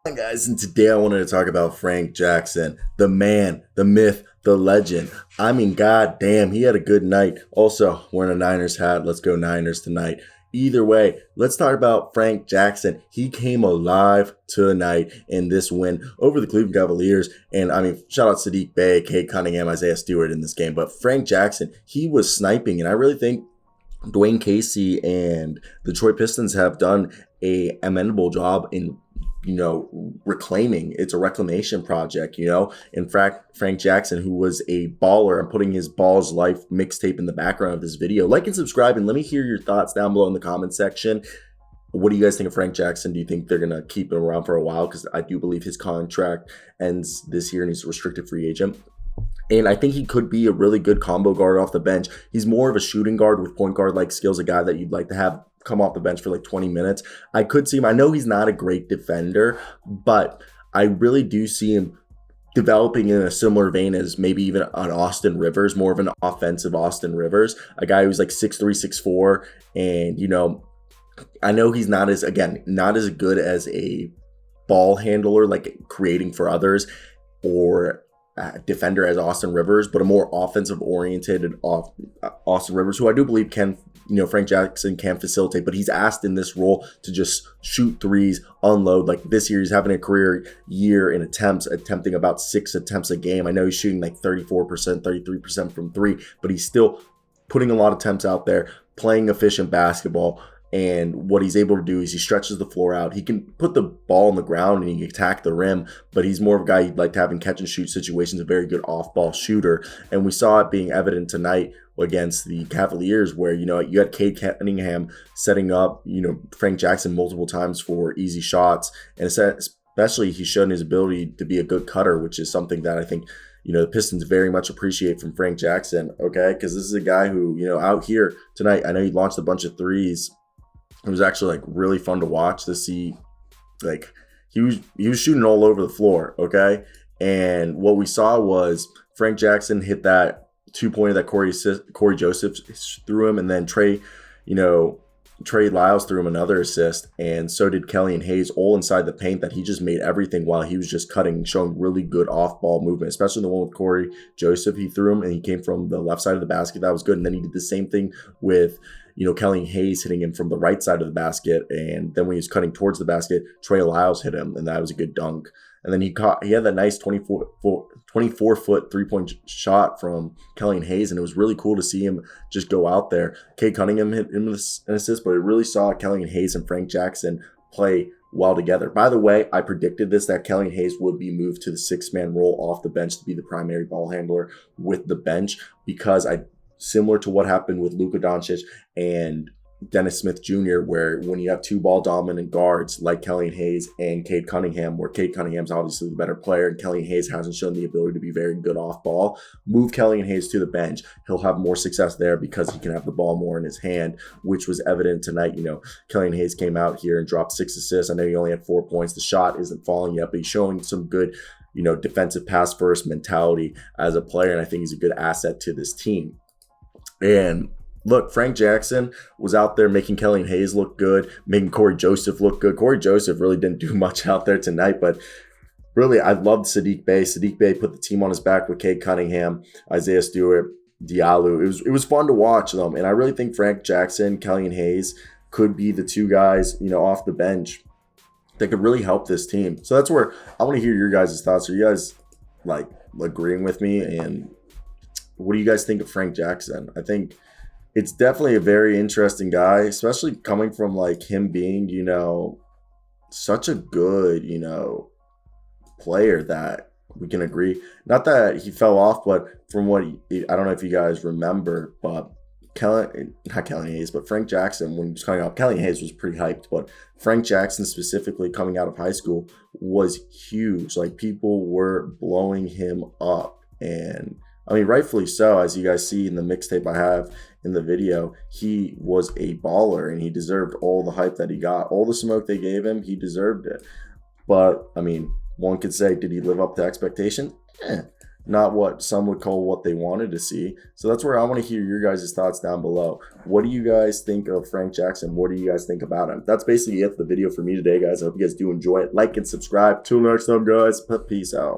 Hi guys, and today I wanted to talk about Frank Jackson, the man, the myth, the legend. I mean, god damn, he had a good night. Also, wearing a Niners hat. Let's go Niners tonight. Either way, let's talk about Frank Jackson. He came alive tonight in this win over the Cleveland Cavaliers. And I mean, shout out Saddiq Bey, Kate Cunningham, Isaiah Stewart in this game. But Frank Jackson, he was sniping. And I really think Dwayne Casey and the Detroit Pistons have done a commendable job in reclaiming. It's a reclamation project, In fact, Frank Jackson, who was a baller, and putting his Balls Life mixtape in the background of this video. Like and subscribe, and let me hear your thoughts down below in the comment section. What do you guys think of Frank Jackson? Do you think they're going to keep him around for a while? Because I do believe his contract ends this year and he's a restricted free agent. And I think he could be a really good combo guard off the bench. He's more of a shooting guard with point guard like skills, a guy that you'd like to have come off the bench for like 20 minutes. I could see him. I know he's not a great defender, but I really do see him developing in a similar vein as maybe even an Austin Rivers, more of an offensive Austin Rivers, a guy who's like 6'3", 6'4", and I know he's not as good as a ball handler, like creating for others, or defender as Austin Rivers, but a more offensive oriented Austin Rivers, who I do believe can, Frank Jackson can facilitate, but he's asked in this role to just shoot threes, unload. Like this year, he's having a career year in attempts, attempting about 6 attempts a game. I know he's shooting like 34%, 33% from three, but he's still putting a lot of attempts out there, playing efficient basketball. And what he's able to do is he stretches the floor out. He can put the ball on the ground and he can attack the rim, but he's more of a guy you'd like to have in catch and shoot situations, a very good off-ball shooter. And we saw it being evident tonight against the Cavaliers where, you had Cade Cunningham setting up, Frank Jackson multiple times for easy shots. And especially he's shown his ability to be a good cutter, which is something that I think the Pistons very much appreciate from Frank Jackson, okay? Because this is a guy who, out here tonight, I know he launched a bunch of threes. It was actually like really fun to watch to see, like he was shooting all over the floor, okay? And what we saw was Frank Jackson hit that 2-pointer that Corey Joseph threw him, and then Trey Lyles threw him another assist, and so did Kelly and Hayes, all inside the paint, that he just made everything while he was just cutting, showing really good off-ball movement, especially the one with Corey Joseph. He threw him, and he came from the left side of the basket. That was good. And then he did the same thing with Kelly and Hayes hitting him from the right side of the basket. And then when he was cutting towards the basket, Trey Lyles hit him, and that was a good dunk. And then he had that nice 24-foot three-point shot from Kelly and Hayes, and it was really cool to see him just go out there. Kate Cunningham hit him an assist, but it really saw Kelly and Hayes and Frank Jackson play well together. By the way, I predicted this, that Kelly and Hayes would be moved to the six-man role off the bench to be the primary ball handler with the bench, because similar to what happened with Luka Doncic and Dennis Smith Jr., where when you have two ball dominant guards like Kelly and Hayes and Cade Cunningham, where Cade Cunningham's obviously the better player and Kelly and Hayes hasn't shown the ability to be very good off ball, move Kelly and Hayes to the bench. He'll have more success there because he can have the ball more in his hand, which was evident tonight. Kelly and Hayes came out here and dropped 6 assists. I know he only had 4 points. The shot isn't falling yet, but he's showing some good, defensive pass first mentality as a player, and I think he's a good asset to this team. And look, Frank Jackson was out there making Kelly and Hayes look good, making Corey Joseph look good. Corey Joseph really didn't do much out there tonight, but really, I loved Saddiq Bey. Saddiq Bey put the team on his back with Cade Cunningham, Isaiah Stewart, Diallo. It was fun to watch them, and I really think Frank Jackson, Kelly and Hayes could be the two guys, off the bench that could really help this team. So that's where I want to hear your guys' thoughts. Are you guys like agreeing with me? And what do you guys think of Frank Jackson? I think it's definitely a very interesting guy, especially coming from like him being, such a good, player that we can agree. Not that he fell off, but from what I don't know if you guys remember, but not Kelly Hayes, but Frank Jackson, when he was coming up, Kelly Hayes was pretty hyped, but Frank Jackson specifically coming out of high school was huge. Like people were blowing him up, and I mean, rightfully so, as you guys see in the mixtape I have in the video. He was a baller, and he deserved all the hype that he got. All the smoke they gave him, he deserved it. But, I mean, one could say, did he live up to expectation? not what some would call what they wanted to see. So that's where I want to hear your guys' thoughts down below. What do you guys think of Frank Jackson? What do you guys think about him? That's basically it for the video for me today, guys. I hope you guys do enjoy it. Like and subscribe. Till next time, guys. Peace out.